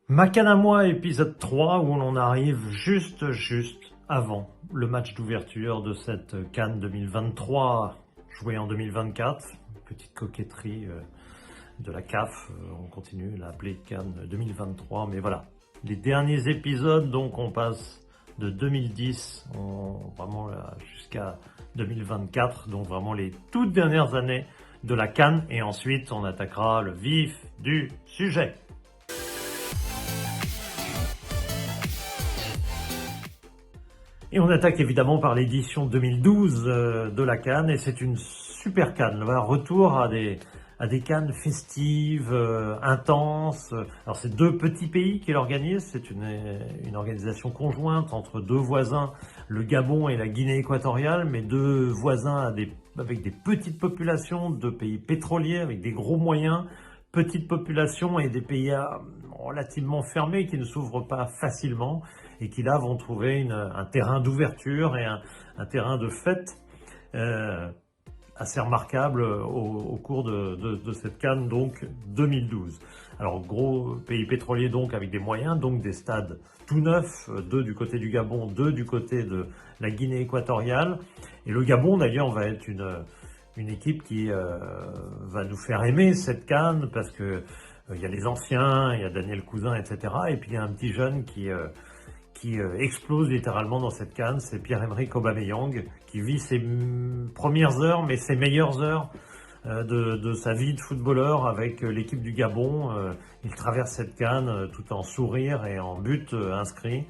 Macan à moi, épisode 3, où on en arrive juste avant le match d'ouverture de cette CAN 2023, jouée en 2024. Petite coquetterie de la CAF, on continue à l'appeler CAN 2023, mais voilà. Les derniers épisodes, donc on passe de 2010 vraiment jusqu'à 2024, donc vraiment les toutes dernières années de la CAN, et ensuite on attaquera le vif du sujet. Et on attaque évidemment par l'édition 2012 de la CAN, et c'est une super CAN. Un retour à des CAN festives, intenses. Alors c'est deux petits pays qui l'organisent, c'est une organisation conjointe entre deux voisins, le Gabon et la Guinée équatoriale, mais deux voisins avec des petites populations, deux pays pétroliers avec des gros moyens, petites populations et des pays relativement fermés qui ne s'ouvrent pas facilement et qui là vont trouver un terrain d'ouverture et un terrain de fête assez remarquable au cours de cette CAN donc 2012. Alors gros pays pétrolier donc avec des moyens, donc des stades tout neufs, deux du côté du Gabon, deux du côté de la Guinée équatoriale. Et le Gabon d'ailleurs va être une équipe qui va nous faire aimer cette CAN parce que il y a les anciens, il y a Daniel Cousin, etc. Et puis il y a un petit jeune qui explose littéralement dans cette CAN, c'est Pierre-Emerick Aubameyang, qui vit ses premières heures, mais ses meilleures heures de sa vie de footballeur avec l'équipe du Gabon. Il traverse cette CAN tout en sourire et en but inscrit.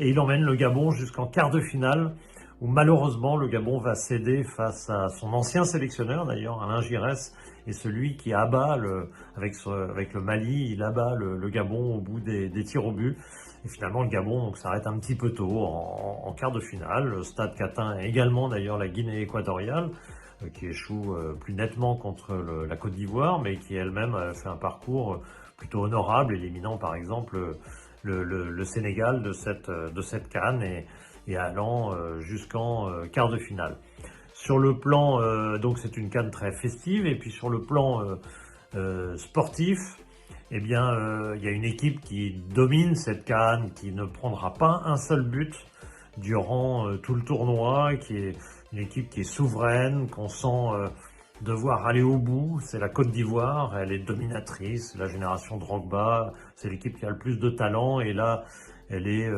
Et il emmène le Gabon jusqu'en quart de finale, où malheureusement le Gabon va céder face à son ancien sélectionneur, d'ailleurs, Alain Giresse, et celui qui abat, avec le Mali, il abat le Gabon au bout des tirs au but. Et finalement, le Gabon donc, s'arrête un petit peu tôt en quart de finale. Le stade qu'atteint également d'ailleurs la Guinée équatoriale, qui échoue plus nettement contre la Côte d'Ivoire, mais qui elle-même a fait un parcours plutôt honorable, éliminant par exemple le Sénégal de cette CAN et allant jusqu'en quart de finale. Sur le plan, donc c'est une CAN très festive, et puis sur le plan sportif, eh bien, il y a une équipe qui domine cette CAN, qui ne prendra pas un seul but durant tout le tournoi, qui est une équipe qui est souveraine, qu'on sent devoir aller au bout. C'est la Côte d'Ivoire, elle est dominatrice, la génération Drogba, c'est l'équipe qui a le plus de talent, et là, elle est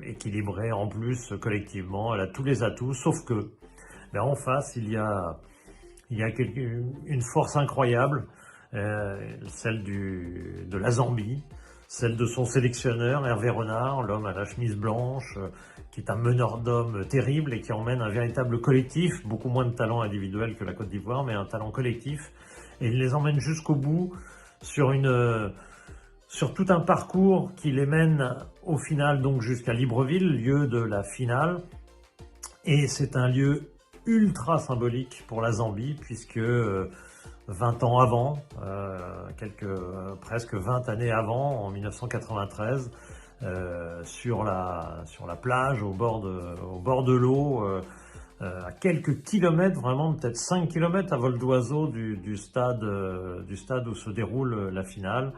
équilibrée en plus collectivement, elle a tous les atouts, sauf que en face, il y a une force incroyable, celle de la Zambie, celle de son sélectionneur Hervé Renard, l'homme à la chemise blanche, qui est un meneur d'hommes terrible et qui emmène un véritable collectif, beaucoup moins de talent individuel que la Côte d'Ivoire, mais un talent collectif, et il les emmène jusqu'au bout sur tout un parcours qui les mène au final donc jusqu'à Libreville, lieu de la finale, et c'est un lieu ultra symbolique pour la Zambie, puisque 20 ans avant, presque 20 années avant, en 1993, sur la plage, au bord de l'eau, à quelques kilomètres, vraiment peut-être 5 kilomètres à vol d'oiseau du stade où se déroule la finale,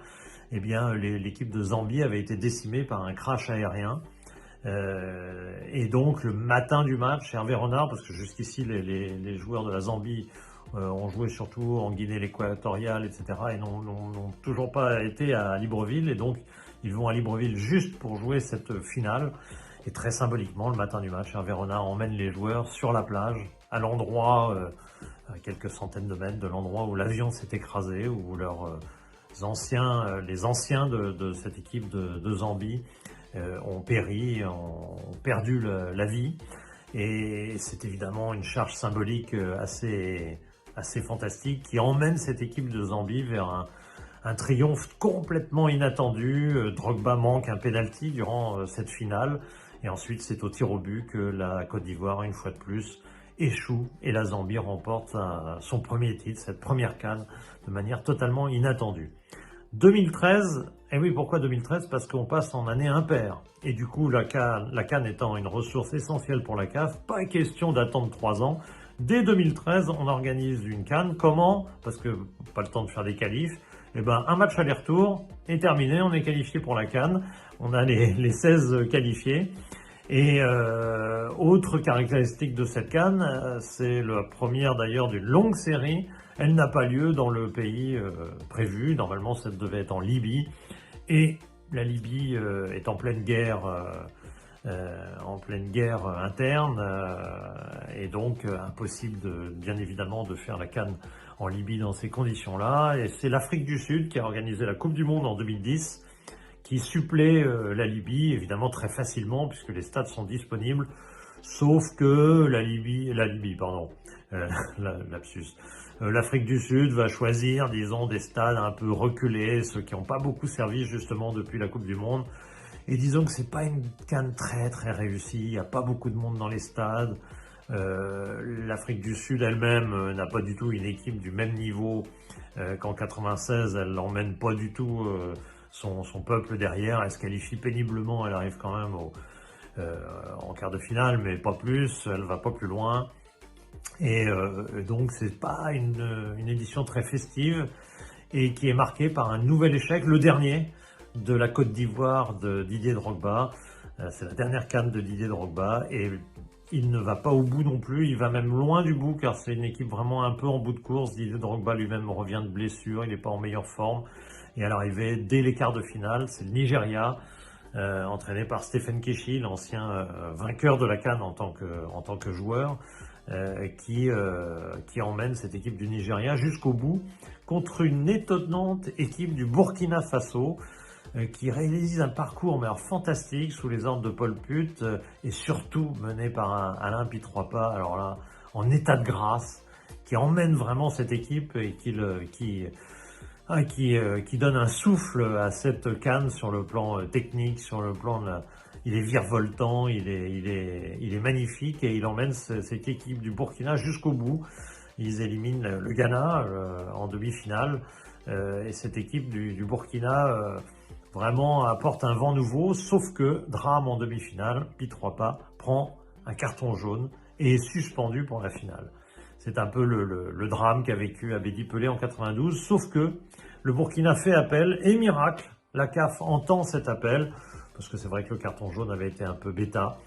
eh bien l'équipe de Zambie avait été décimée par un crash aérien. Et donc le matin du match, Hervé Renard, parce que jusqu'ici les joueurs de la Zambie ont joué surtout en Guinée équatoriale, etc., et n'ont toujours pas été à Libreville, et donc ils vont à Libreville juste pour jouer cette finale. Et très symboliquement, le matin du match, Hervé Renard emmène les joueurs sur la plage, à l'endroit, à quelques centaines de mètres de l'endroit où l'avion s'est écrasé, où les anciens de cette équipe de Zambie ont péri, ont perdu la vie. Et c'est évidemment une charge symbolique assez fantastique qui emmène cette équipe de Zambie vers un triomphe complètement inattendu. Drogba manque un penalty durant cette finale. Et ensuite, c'est au tir au but que la Côte d'Ivoire, une fois de plus, échoue et la Zambie remporte son premier titre, cette première CAN, de manière totalement inattendue. 2013, et oui, pourquoi 2013? Parce qu'on passe en année impaire. Et du coup, la CAN étant une ressource essentielle pour la CAF, pas question d'attendre 3 ans. Dès 2013, on organise une CAN. Comment? Parce que pas le temps de faire des qualifs. Et ben, un match aller-retour est terminé, on est qualifié pour la CAN, on a les 16 qualifiés. Et autre caractéristique de cette CAN, c'est la première d'ailleurs d'une longue série, elle n'a pas lieu dans le pays prévu, normalement ça devait être en Libye, et la Libye est en pleine guerre interne, et donc impossible bien évidemment de faire la CAN en Libye dans ces conditions-là. Et c'est l'Afrique du Sud qui a organisé la Coupe du Monde en 2010, qui supplée la Libye, évidemment très facilement, puisque les stades sont disponibles, sauf que l'Afrique du Sud va choisir, disons, des stades un peu reculés, ceux qui n'ont pas beaucoup servi justement depuis la Coupe du Monde. Et disons que c'est pas une CAN très très réussie, il n'y a pas beaucoup de monde dans les stades. L'Afrique du Sud elle-même n'a pas du tout une équipe du même niveau qu'en 96, elle n'emmène pas du tout son peuple derrière, elle se qualifie péniblement, elle arrive quand même en quart de finale, mais pas plus, elle va pas plus loin. Et donc c'est pas une édition très festive et qui est marquée par un nouvel échec, le dernier de la Côte d'Ivoire de Didier Drogba. C'est la dernière CAN de Didier Drogba et il ne va pas au bout non plus, il va même loin du bout car c'est une équipe vraiment un peu en bout de course. Didier Drogba lui-même revient de blessure, il n'est pas en meilleure forme. Et à l'arrivée, dès les quarts de finale, c'est le Nigeria, entraîné par Stephen Keshi, l'ancien vainqueur de la CAN en tant que joueur, qui emmène cette équipe du Nigeria jusqu'au bout contre une étonnante équipe du Burkina Faso, qui réalise un parcours mais alors, fantastique sous les ordres de Paul Put et surtout mené par un Alain Pitropa, alors là, en état de grâce, qui emmène vraiment cette équipe et qui donne un souffle à cette CAN sur le plan technique, sur le plan il est virevoltant, il est magnifique et il emmène cette équipe du Burkina jusqu'au bout. Ils éliminent le Ghana en demi-finale et cette équipe du Burkina vraiment apporte un vent nouveau, sauf que, drame en demi-finale, Pitropa prend un carton jaune et est suspendu pour la finale. C'est un peu le drame qu'a vécu Abedi Pelé en 92, sauf que le Burkina fait appel et miracle, la CAF entend cet appel, parce que c'est vrai que le carton jaune avait été un peu bêta,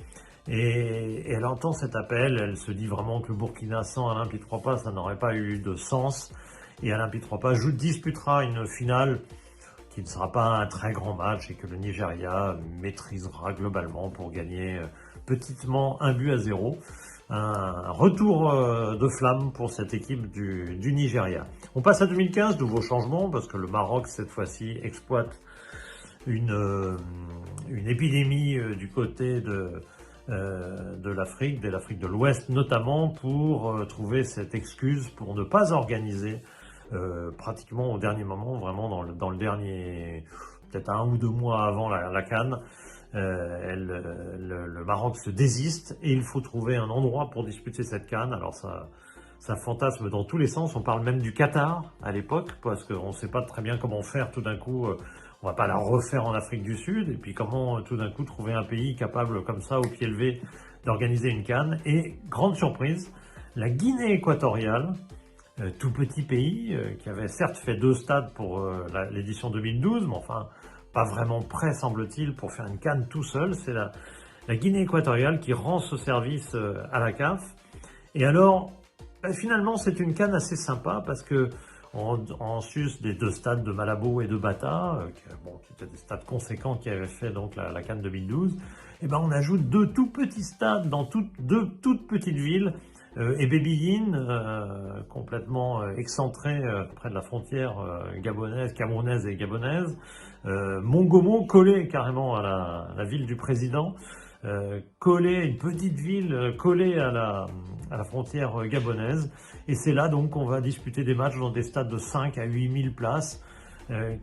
et elle entend cet appel, elle se dit vraiment que le Burkina sans Alain Pitropa, ça n'aurait pas eu de sens, et Alain Pitropa disputera une finale qui ne sera pas un très grand match et que le Nigeria maîtrisera globalement pour gagner petitement 1-0. Un retour de flamme pour cette équipe du Nigeria. On passe à 2015, nouveau changement, parce que le Maroc, cette fois-ci, exploite une épidémie du côté de l'Afrique, de l'Afrique de l'Ouest notamment, pour trouver cette excuse pour ne pas organiser pratiquement au dernier moment, vraiment dans le dernier, peut-être 1 ou 2 mois avant la CAN, le Maroc se désiste et il faut trouver un endroit pour disputer cette CAN. Alors ça fantasme dans tous les sens, on parle même du Qatar à l'époque, parce qu'on ne sait pas très bien comment faire tout d'un coup, on va pas la refaire en Afrique du Sud, et puis comment tout d'un coup trouver un pays capable comme ça, au pied levé, d'organiser une CAN. Et grande surprise, la Guinée équatoriale, tout petit pays, qui avait certes fait 2 stades pour l'édition 2012, mais enfin pas vraiment prêt semble-t-il pour faire une CAN tout seul. C'est la Guinée équatoriale qui rend ce service à la CAF. Et alors, finalement c'est une CAN assez sympa parce que en sus des 2 stades de Malabo et de Bata, qui étaient des stades conséquents qui avaient fait donc la CAN 2012, et ben on ajoute 2 tout petits stades dans 2 toutes petites villes. Et Bébilline, complètement excentré près de la frontière camerounaise et gabonaise. Mongomo, collé carrément à la ville du président, une petite ville collée à la frontière gabonaise. Et c'est là donc qu'on va disputer des matchs dans des stades de 5 à 8 000 places,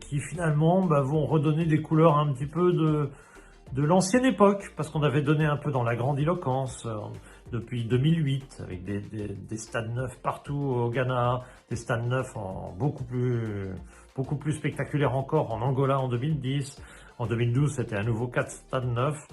qui finalement vont redonner des couleurs un petit peu de l'ancienne époque, parce qu'on avait donné un peu dans la grandiloquence depuis 2008, avec des stades neufs partout au Ghana, des stades neufs beaucoup plus spectaculaires encore en Angola en 2010. En 2012, c'était à nouveau 4 stades neufs.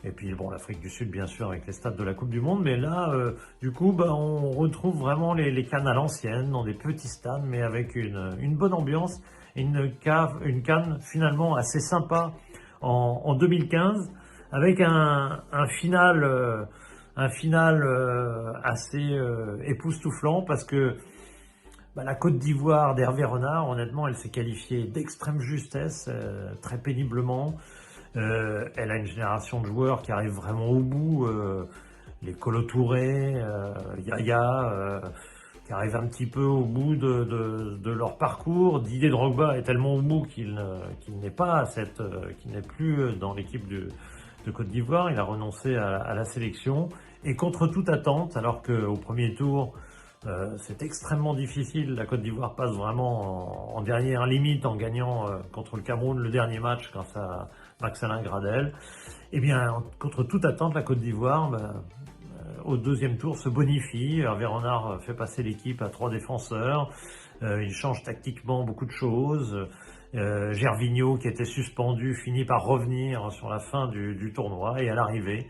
Et puis bon, l'Afrique du Sud, bien sûr, avec les stades de la Coupe du Monde. Mais là, du coup, on retrouve vraiment les CAN à l'ancienne, dans des petits stades, mais avec une bonne ambiance une CAN finalement assez sympa en 2015, avec un final assez époustouflant, parce que la Côte d'Ivoire d'Hervé Renard, honnêtement, elle s'est qualifiée d'extrême justesse, très péniblement. Elle a une génération de joueurs qui arrivent vraiment au bout, les Kolo Touré, Yaya, qui arrivent un petit peu au bout de leur parcours. Didier Drogba est tellement au bout qu'il n'est plus dans l'équipe de Côte d'Ivoire. Il a renoncé à la sélection. Et contre toute attente, alors qu'au premier tour, c'est extrêmement difficile, la Côte d'Ivoire passe vraiment en dernière limite en gagnant contre le Cameroun le dernier match grâce à Max-Alain Gradel. Eh bien, contre toute attente, la Côte d'Ivoire, au deuxième tour, se bonifie. Hervé Renard fait passer l'équipe à 3 défenseurs. Il change tactiquement beaucoup de choses. Gervinho, qui était suspendu, finit par revenir sur la fin du tournoi. Et à l'arrivée,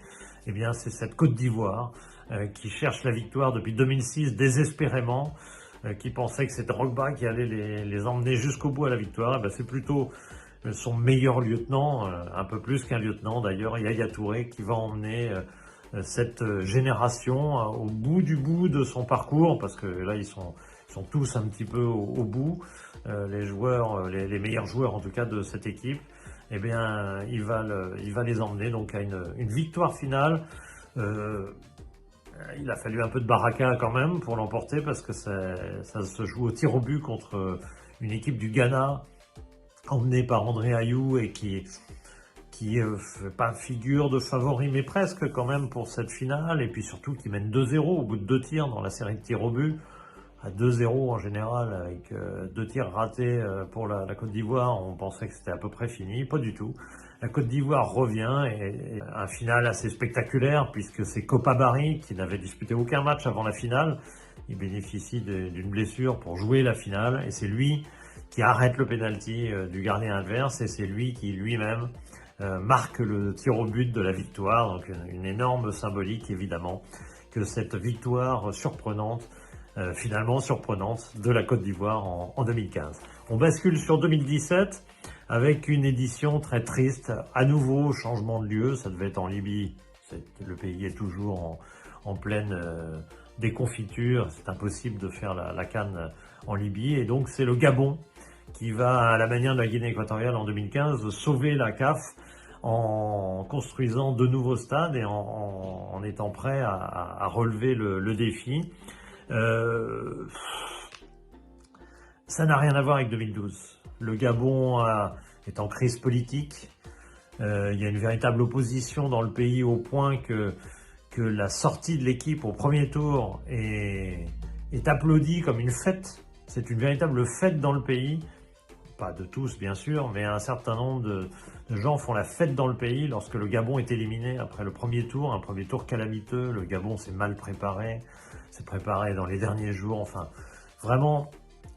eh bien, c'est cette Côte d'Ivoire qui cherche la victoire depuis 2006 désespérément, qui pensait que c'était Drogba qui allait les emmener jusqu'au bout à la victoire. C'est plutôt son meilleur lieutenant, un peu plus qu'un lieutenant d'ailleurs, Yaya Touré, qui va emmener cette génération au bout de son parcours, parce que là ils sont tous un petit peu au bout, les joueurs, les meilleurs joueurs en tout cas de cette équipe. Eh bien, il va les emmener donc à une victoire finale. Il a fallu un peu de baraka quand même pour l'emporter, parce que ça se joue au tir au but contre une équipe du Ghana emmenée par André Ayew, et qui fait pas figure de favori, mais presque quand même pour cette finale, et puis surtout qui mène 2-0 au bout de 2 tirs dans la série de tirs au but. À 2-0 en général, avec 2 tirs ratés pour la Côte d'Ivoire, on pensait que c'était à peu près fini. Pas du tout. La Côte d'Ivoire revient, et un final assez spectaculaire, puisque c'est Kopa Barry, qui n'avait disputé aucun match avant la finale. Il bénéficie d'une blessure pour jouer la finale, et c'est lui qui arrête le pénalty du gardien adverse, et c'est lui qui lui-même marque le tir au but de la victoire. Donc une énorme symbolique, évidemment, que cette victoire surprenante, finalement surprenante, de la Côte d'Ivoire en 2015. On bascule sur 2017 avec une édition très triste. À nouveau, changement de lieu, ça devait être en Libye. Le pays est toujours en pleine déconfiture. C'est impossible de faire la CAN en Libye, et donc c'est le Gabon qui va, à la manière de la Guinée équatoriale en 2015, sauver la CAF en construisant de nouveaux stades et en étant prêt à relever le défi. Ça n'a rien à voir avec 2012. Le Gabon est en crise politique. Il y a une véritable opposition dans le pays, au point que la sortie de l'équipe au premier tour est applaudie comme une fête. C'est une véritable fête dans le pays. Pas de tous bien sûr, mais un certain nombre de gens font la fête dans le pays lorsque le Gabon est éliminé après le premier tour, un premier tour calamiteux. Le Gabon s'est mal préparé, s'est préparé dans les derniers jours. Enfin, vraiment,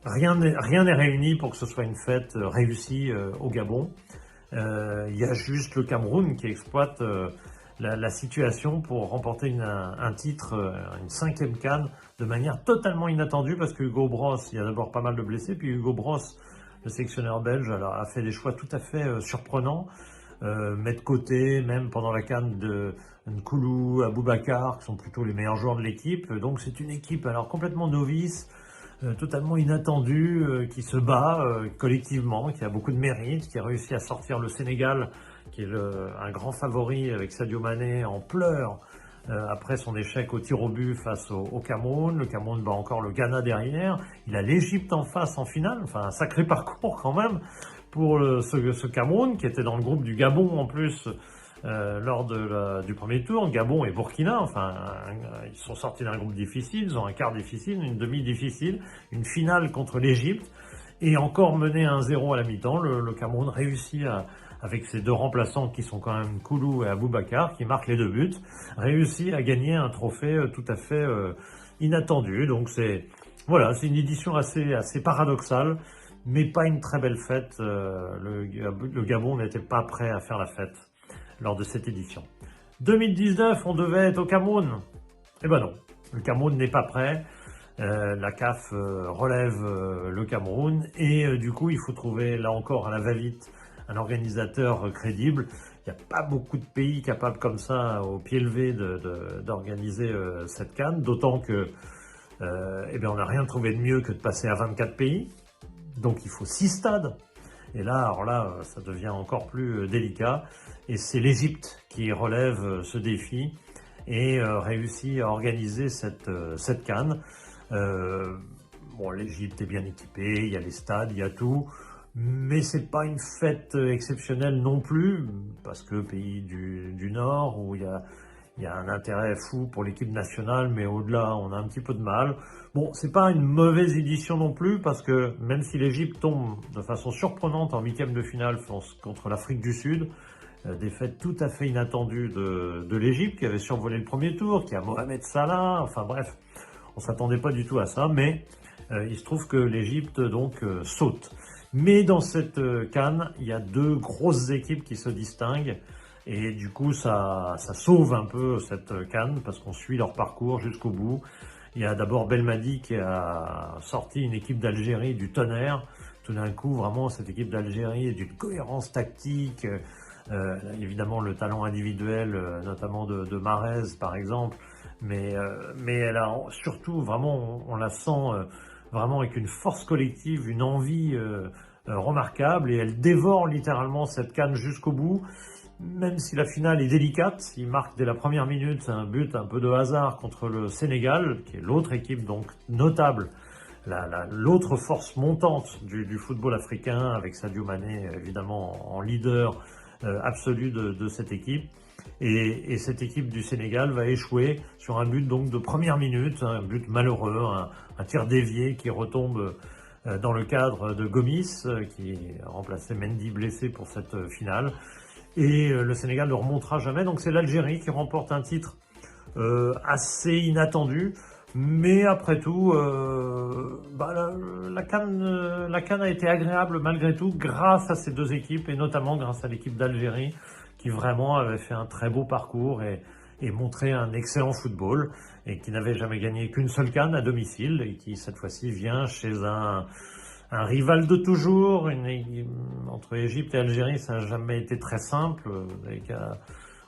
rien n'est réuni pour que ce soit une fête réussie au Gabon. Il y a juste le Cameroun qui exploite la situation pour remporter un titre, une 5e CAN, de manière totalement inattendue, parce que Hugo Bross, il y a d'abord pas mal de blessés, puis Hugo Bross, le sélectionneur belge, a fait des choix tout à fait surprenants. Met de côté, même pendant la CAN, de Nkoulou, Aboubacar, qui sont plutôt les meilleurs joueurs de l'équipe. Donc c'est une équipe alors complètement novice, totalement inattendue, qui se bat collectivement, qui a beaucoup de mérite, qui a réussi à sortir le Sénégal, qui est un grand favori, avec Sadio Mané en pleurs après son échec au tir au but face au Cameroun. Le Cameroun bat encore le Ghana derrière. Il a l'Égypte en face en finale. Enfin, un sacré parcours quand même pour ce Cameroun, qui était dans le groupe du Gabon en plus lors du premier tour. Gabon et Burkina, enfin, ils sont sortis d'un groupe difficile, ils ont un quart difficile, une demi difficile, une finale contre l'Égypte, et encore mené 1-0 à la mi-temps. Le Cameroun réussit avec ses 2 remplaçants qui sont quand même Nkoulou et Aboubacar, qui marquent les 2 buts, réussit à gagner un trophée tout à fait inattendu. Donc voilà, c'est une édition assez paradoxale, mais pas une très belle fête. Le Gabon n'était pas prêt à faire la fête lors de cette édition. 2019, on devait être au Cameroun. Eh ben non, le Cameroun n'est pas prêt. La CAF relève le Cameroun et du coup il faut trouver là encore à la va-vite un organisateur crédible. Il n'y a pas beaucoup de pays capables comme ça au pied levé d'organiser cette CAN, d'autant que eh bien, on n'a rien trouvé de mieux que de passer à 24 pays, donc il faut 6 stades. Et là, alors là, ça devient encore plus délicat. Et c'est l'Égypte qui relève ce défi et réussit à organiser cette CAN. Bon, l'Égypte est bien équipée, il y a les stades, il y a tout. Mais c'est pas une fête exceptionnelle non plus, parce que pays du Nord, où il y a un intérêt fou pour l'équipe nationale, mais au-delà, on a un petit peu de mal. Bon, c'est pas une mauvaise édition non plus, parce que même si l'Égypte tombe de façon surprenante en huitième de finale contre l'Afrique du Sud, défaite tout à fait inattendue de l'Égypte, qui avait survolé le premier tour, qui a Mohamed Salah, enfin bref, on s'attendait pas du tout à ça, mais il se trouve que l'Égypte donc saute. Mais dans cette CAN, il y a deux grosses équipes qui se distinguent. Et du coup, ça sauve un peu cette CAN parce qu'on suit leur parcours jusqu'au bout. Il y a d'abord Belmadi qui a sorti une équipe d'Algérie du tonnerre. Tout d'un coup, vraiment, cette équipe d'Algérie est d'une cohérence tactique. Évidemment, le talent individuel, notamment de Mahrez, par exemple. Mais elle a surtout, vraiment, on la sent vraiment avec une force collective, une envie remarquable. Et elle dévore littéralement cette CAN jusqu'au bout. Même si la finale est délicate, il marque dès la première minute un but un peu de hasard contre le Sénégal, qui est l'autre équipe donc notable, l'autre force montante du football africain, avec Sadio Mané évidemment en leader absolu de cette équipe. Et cette équipe du Sénégal va échouer sur un but donc de première minute, un but malheureux, un tir dévié qui retombe dans le cadre de Gomis, qui a remplacé Mendy blessé pour cette finale. Et le Sénégal ne remontera jamais. Donc c'est l'Algérie qui remporte un titre assez inattendu. Mais après tout, la CAN a été agréable malgré tout grâce à ces deux équipes et notamment grâce à l'équipe d'Algérie qui vraiment avait fait un très beau parcours et montré un excellent football et qui n'avait jamais gagné qu'une seule CAN à domicile et qui cette fois-ci vient chez un rival de toujours. Entre Égypte et Algérie, ça n'a jamais été très simple. Vous n'avez qu'à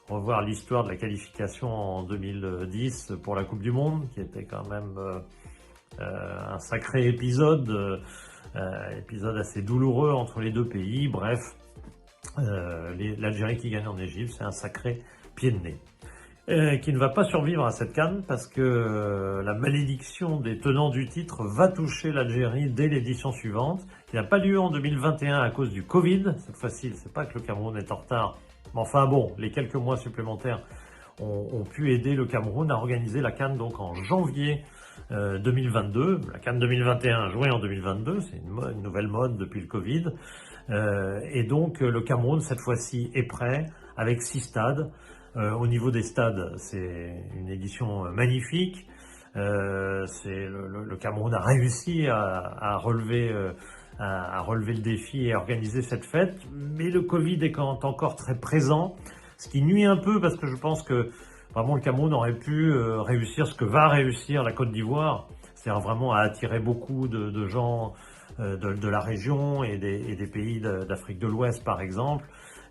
revoir l'histoire de la qualification en 2010 pour la Coupe du Monde, qui était quand même un sacré épisode, épisode assez douloureux entre les deux pays. Bref, l'Algérie qui gagne en Égypte, c'est un sacré pied de nez. Qui ne va pas survivre à cette CAN parce que la malédiction des tenants du titre va toucher l'Algérie dès l'édition suivante, qui n'a pas lieu en 2021 à cause du Covid. Cette fois-ci, c'est pas que le Cameroun est en retard, mais enfin bon, les quelques mois supplémentaires ont pu aider le Cameroun à organiser la CAN donc en janvier 2022. La CAN 2021 jouée en 2022, c'est une nouvelle mode depuis le Covid. Et donc le Cameroun cette fois-ci est prêt avec 6 stades. Au niveau des stades, c'est une édition magnifique. Le Cameroun a réussi à relever le défi et à organiser cette fête, mais le Covid est encore très présent, ce qui nuit un peu parce que je pense que vraiment le Cameroun aurait pu réussir ce que va réussir la Côte d'Ivoire, c'est-à-dire vraiment à attirer beaucoup de gens de la région et des pays d'Afrique de l'Ouest par exemple,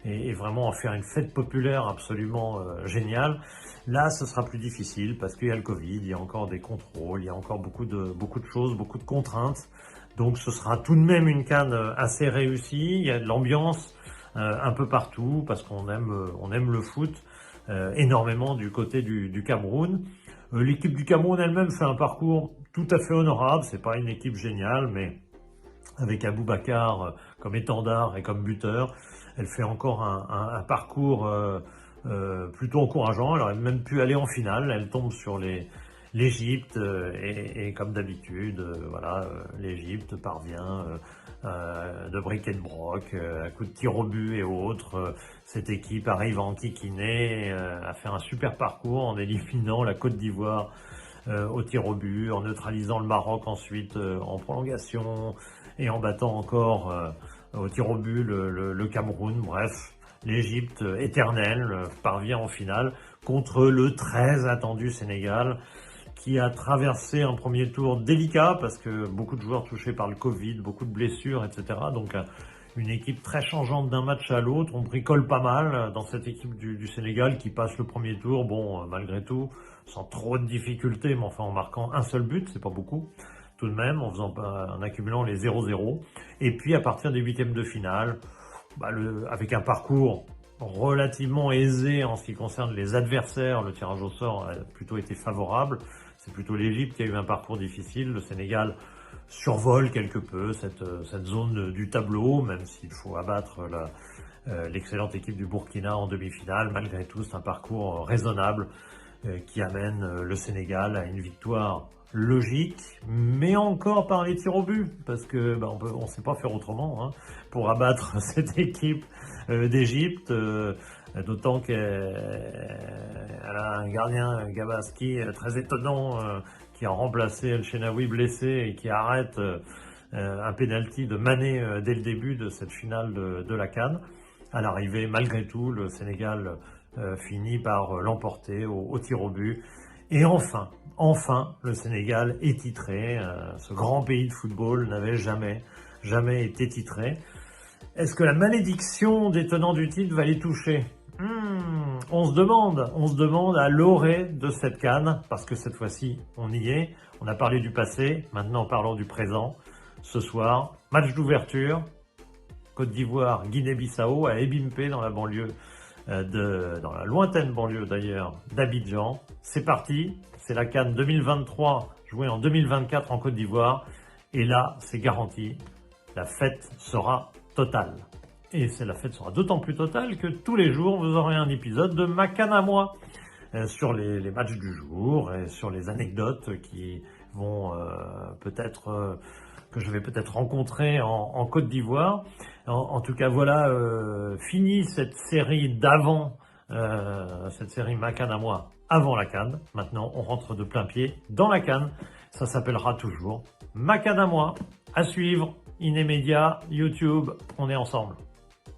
et vraiment en faire une fête populaire absolument géniale. Là, ce sera plus difficile parce qu'il y a le Covid, il y a encore des contrôles, il y a encore beaucoup de choses, beaucoup de contraintes. Donc ce sera tout de même une CAN assez réussie. Il y a de l'ambiance un peu partout parce qu'on aime le foot énormément du côté du Cameroun. L'équipe du Cameroun elle-même fait un parcours tout à fait honorable. C'est pas une équipe géniale, mais avec Aboubacar comme étendard et comme buteur, elle fait encore un parcours plutôt encourageant. Elle aurait même pu aller en finale. Elle tombe sur l'Égypte et comme d'habitude, voilà, l'Égypte parvient de bric et de broc, à coups de tir au but et autres. Cette équipe arrive à enquiquiner, à faire un super parcours en éliminant la Côte d'Ivoire au tir au but, en neutralisant le Maroc ensuite en prolongation et en battant encore au tir au but le Cameroun. Bref, l'Égypte éternelle parvient en finale contre le très attendu Sénégal qui a traversé un premier tour délicat parce que beaucoup de joueurs touchés par le Covid, beaucoup de blessures, etc. Donc une équipe très changeante d'un match à l'autre. On bricole pas mal dans cette équipe du Sénégal qui passe le premier tour, bon, malgré tout, sans trop de difficultés, mais enfin en marquant un seul but, c'est pas beaucoup, tout de même, en accumulant les 0-0. Et puis à partir des huitièmes de finale, avec un parcours relativement aisé en ce qui concerne les adversaires, le tirage au sort a plutôt été favorable. C'est plutôt l'Égypte qui a eu un parcours difficile. Le Sénégal survole quelque peu cette zone du tableau, même s'il faut abattre l'excellente équipe du Burkina en demi-finale. Malgré tout, c'est un parcours raisonnable qui amène le Sénégal à une victoire logique, mais encore par les tirs au but, parce que on sait pas faire autrement pour abattre cette équipe d'Égypte, d'autant qu'elle a un gardien Gabaski très étonnant qui a remplacé El Shenaoui blessé et qui arrête un penalty de Mané dès le début de cette finale de la CAN. À l'arrivée, malgré tout, le Sénégal finit par l'emporter au tir au but. Et enfin, le Sénégal est titré. Ce grand pays de football n'avait jamais été titré. Est-ce que la malédiction des tenants du titre va les toucher ? On se demande à l'orée de cette CAN, parce que cette fois-ci, on y est. On a parlé du passé, maintenant parlons du présent. Ce soir, match d'ouverture, Côte d'Ivoire, Guinée-Bissau, à Ebimpe, dans la banlieue dans la lointaine banlieue d'ailleurs d'Abidjan. C'est parti, c'est la CAN 2023 jouée en 2024 en Côte d'Ivoire et là c'est garanti, la fête sera totale. Et la fête sera d'autant plus totale que tous les jours vous aurez un épisode de Ma CAN à moi sur les matchs du jour et sur les anecdotes qui vont que je vais peut-être rencontrer en Côte d'Ivoire. En tout cas, voilà, fini cette série cette série Ma CAN à moi avant la CAN. Maintenant, on rentre de plein pied dans la CAN. Ça s'appellera toujours Ma CAN à moi. À suivre, Inémédia, YouTube, on est ensemble.